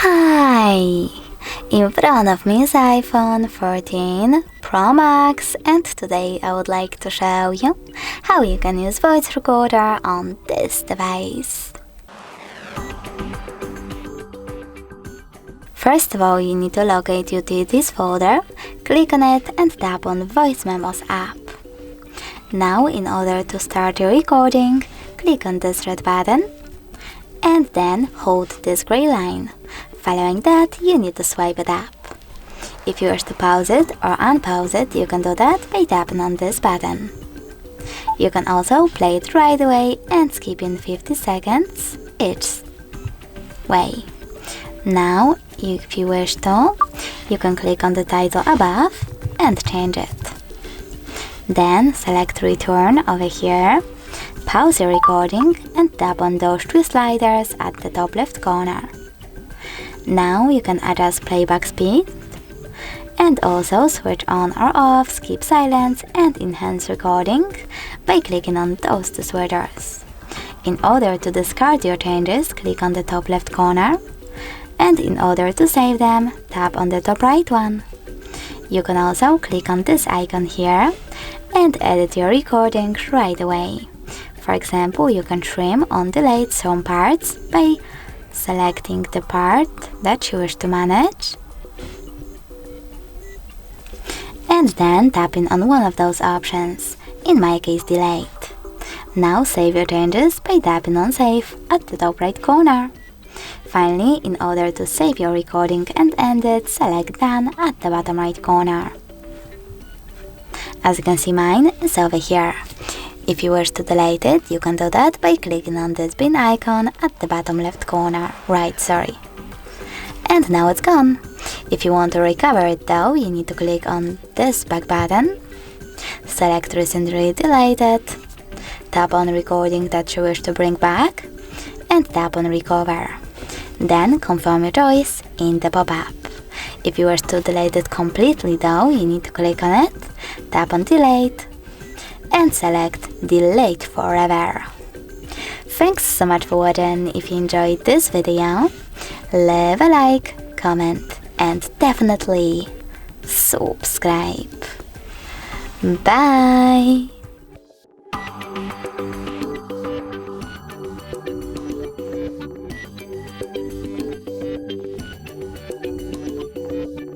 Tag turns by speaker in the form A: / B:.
A: Hi! In front of me is iPhone 14 Pro Max, and today I would like to show you how you can use voice recorder on this device. First of all, you need to locate Utilities folder, click on it and tap on Voice Memos app. Now, in order to start your recording, click on this red button and then hold this gray line. Following that, you need to swipe it up. If you wish to pause it or unpause it, you can do that by tapping on this button. You can also play it right away and skip in 50 seconds each way. Now, if you wish to, you can click on the title above and change it. Then select return over here, pause your recording and tap on those three sliders at the top left corner. Now you can adjust playback speed and also switch on or off, skip silence and enhance recording by clicking on those two switches. In order to discard your changes, click on the top left corner, and in order to save them, tap on the top right one. You can also click on this icon here and edit your recording right away. For example, you can trim or delete some parts by selecting the part that you wish to manage and then tapping on one of those options, in my case delete. Now save your changes by tapping on save at the top right corner. Finally, in order to save your recording and end it, select done at the bottom right corner. As you can see, mine is over here. If you wish to delete it, you can do that by clicking on this bin icon at the bottom left corner. And now it's gone. If you want to recover it though, you need to click on this back button, select recently deleted, tap on recording that you wish to bring back, and tap on recover. Then confirm your choice in the pop-up. If you wish to delete it completely though, you need to click on it, tap on delete, and select delete forever. Thanks so much for watching. If you enjoyed this video, leave a like, comment and definitely subscribe. Bye!